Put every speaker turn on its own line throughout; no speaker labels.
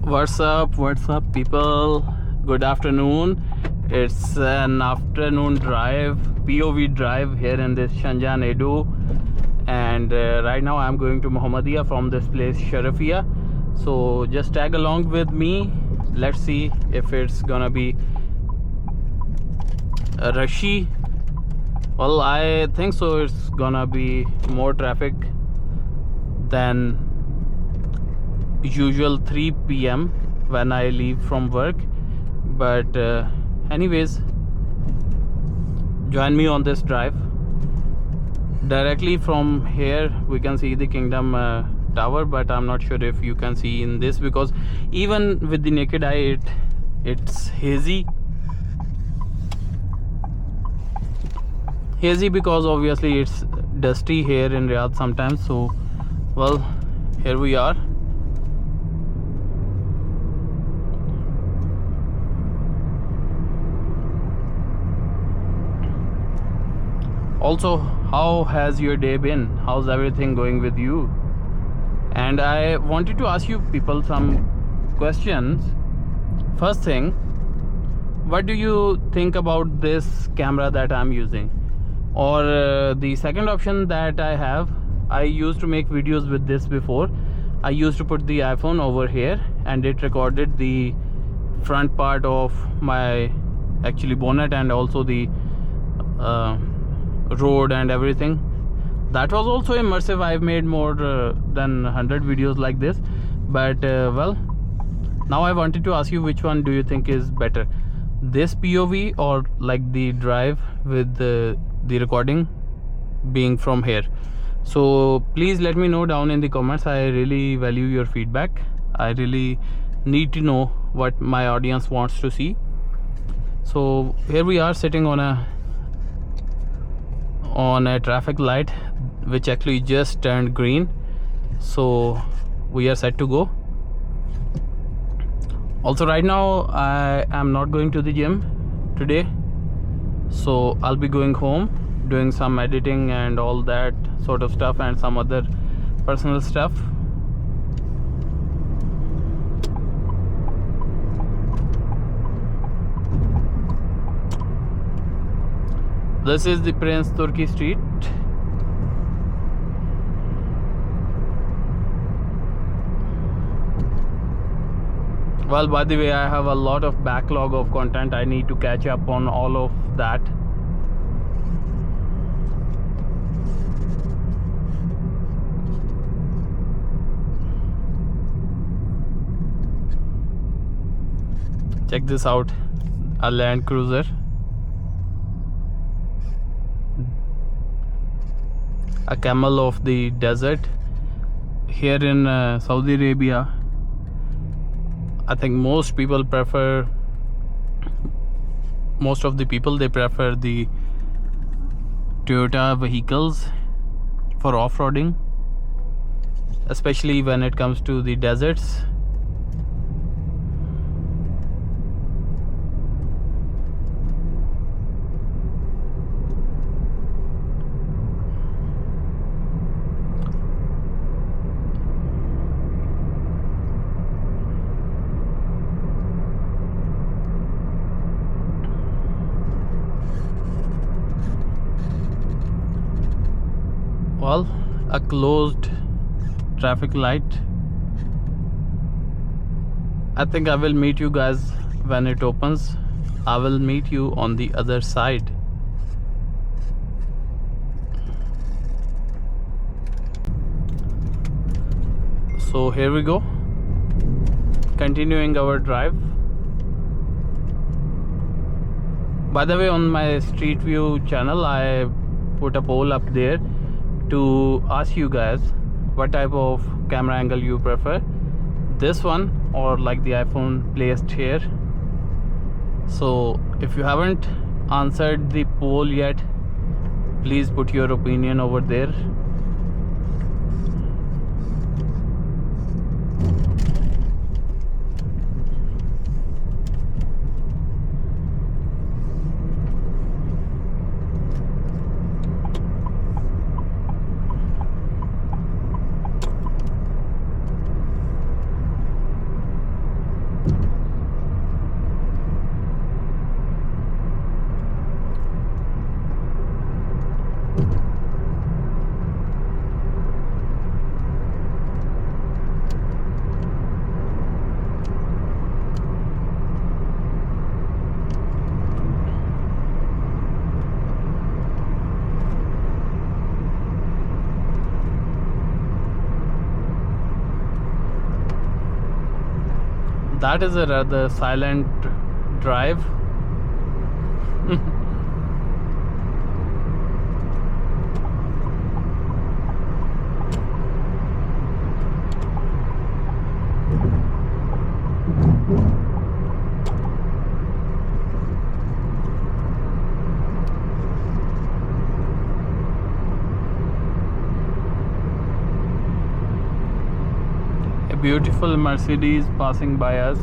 What's up people? Good afternoon. It's an afternoon drive, POV drive here in this Changan Eado, and right now I'm going to Muhammadiyah from this place Sharafia. So just tag along with me. Let's see if it's gonna be rushy. Well, I think so. It's gonna be more traffic than usual 3 p.m. when I leave from work, but anyways, join me on this drive. Directly from here we can see the Kingdom Tower, but I'm not sure if you can see in this, because even with the naked eye it's hazy because obviously it's dusty here in Riyadh sometimes. So well, here we are. Also, how has your day been? How's everything going with you? And I wanted to ask you people some questions. First thing, what do you think about this camera that I'm using? Or the second option that I have, I used to make videos with this before. I used to put the iPhone over here and it recorded the front part of my actually bonnet and also the road and everything. That was also immersive. I've made more than 100 videos like this, but well, now I wanted to ask you, which one do you think is better, this POV or like the drive with the recording being from here? So please let me know down in the comments. I really value your feedback. I really need to know what my audience wants to see. So here we are sitting on a traffic light which actually just turned green, so we are set to go. Also, right now I am not going to the gym today, so I'll be going home, doing some editing and all that sort of stuff and some other personal stuff. This is the Turki Street. Well, by the way, I have a lot of backlog of content. I need to catch up on all of that. Check this out, a Land Cruiser. A camel of the desert. Here in Saudi Arabia, I think most of the people they prefer the Toyota vehicles for off-roading, especially when it comes to the deserts. Well, a closed traffic light. I think I will meet you guys when it opens. I will meet you on the other side. So here we go, continuing our drive. By the way, on my Street View channel, I put a poll up there to ask you guys what type of camera angle you prefer, this one or like the iPhone placed here. So if you haven't answered the poll yet, please put your opinion over there. That is a rather silent drive. A beautiful Mercedes passing by us.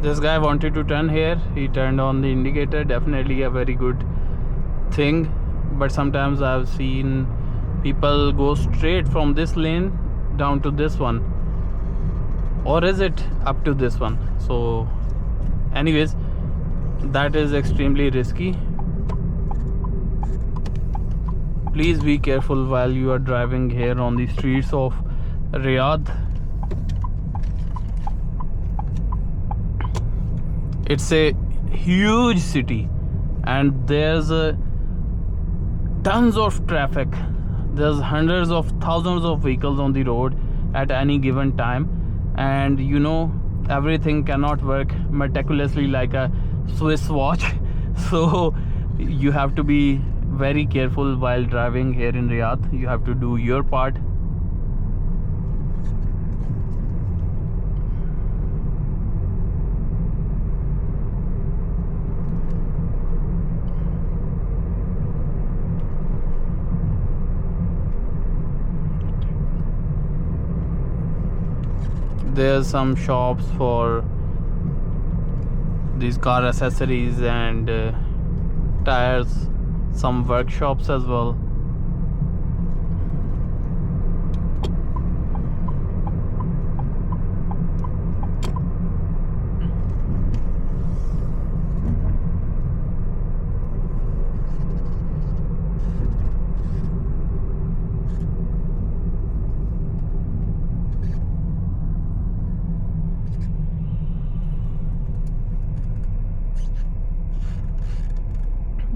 This guy wanted to turn here. He turned on the indicator. Definitely a very good thing. But sometimes I've seen people go straight from this lane down to this one. Or is it up to this one? So anyways, that is extremely risky. Please be careful while you are driving here on the streets of Riyadh. It's a huge city and there's tons of traffic. There's hundreds of thousands of vehicles on the road at any given time, and you know everything cannot work meticulously like a Swiss watch. So you have to be very careful while driving here in Riyadh. You have to do your part. There's some shops for these car accessories and tires, some workshops as well.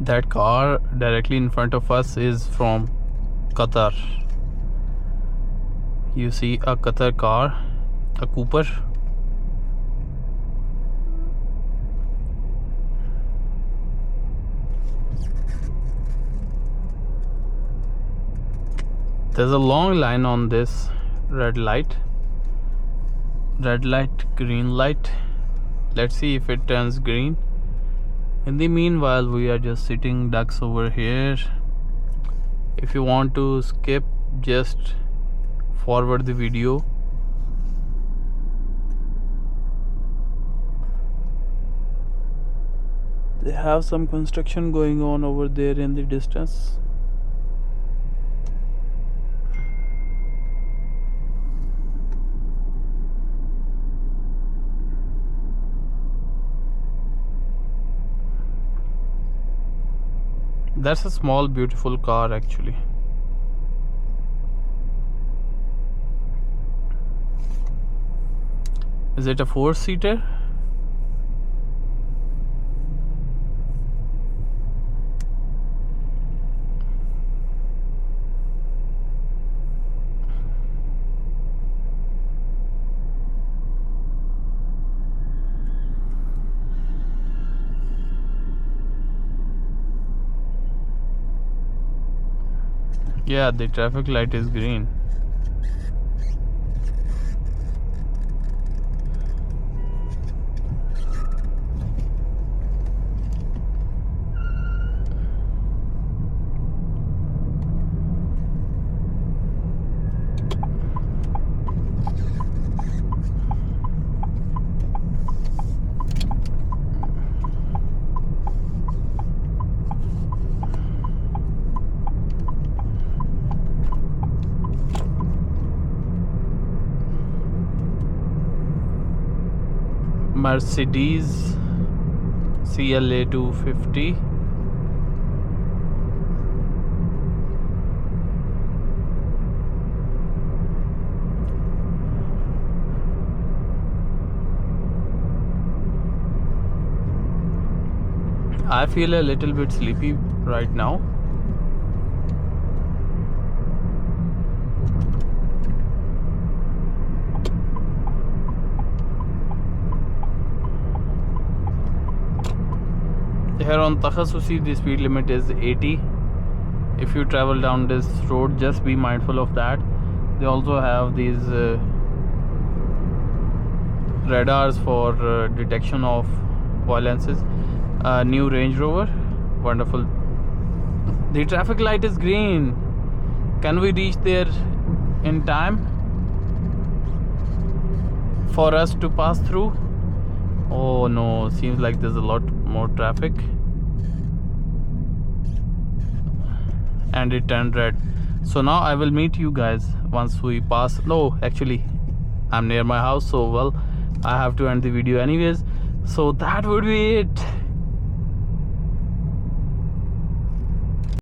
That car directly in front of us is from Qatar. You see a Qatar car, a Cooper. There's a long line on this red light, green light. Let's see if it turns green. In the meanwhile, we are just sitting ducks over here. If you want to skip, just forward the video. They have some construction going on over there in the distance. That's a small beautiful car actually. Is it a 4-seater? Yeah, the traffic light is green. Mercedes CLA 250. I feel a little bit sleepy right now. Here on Takhassusi, the speed limit is 80. If you travel down this road, just be mindful of that. They also have these radars for detection of violences. New Range Rover, wonderful. The traffic light is green. Can we reach there in time for us to pass through? Oh no, seems like there's a lot more traffic. And it turned red. So now I will meet you guys once we pass. No, actually I'm near my house, so well, I have to end the video anyways. So that would be it.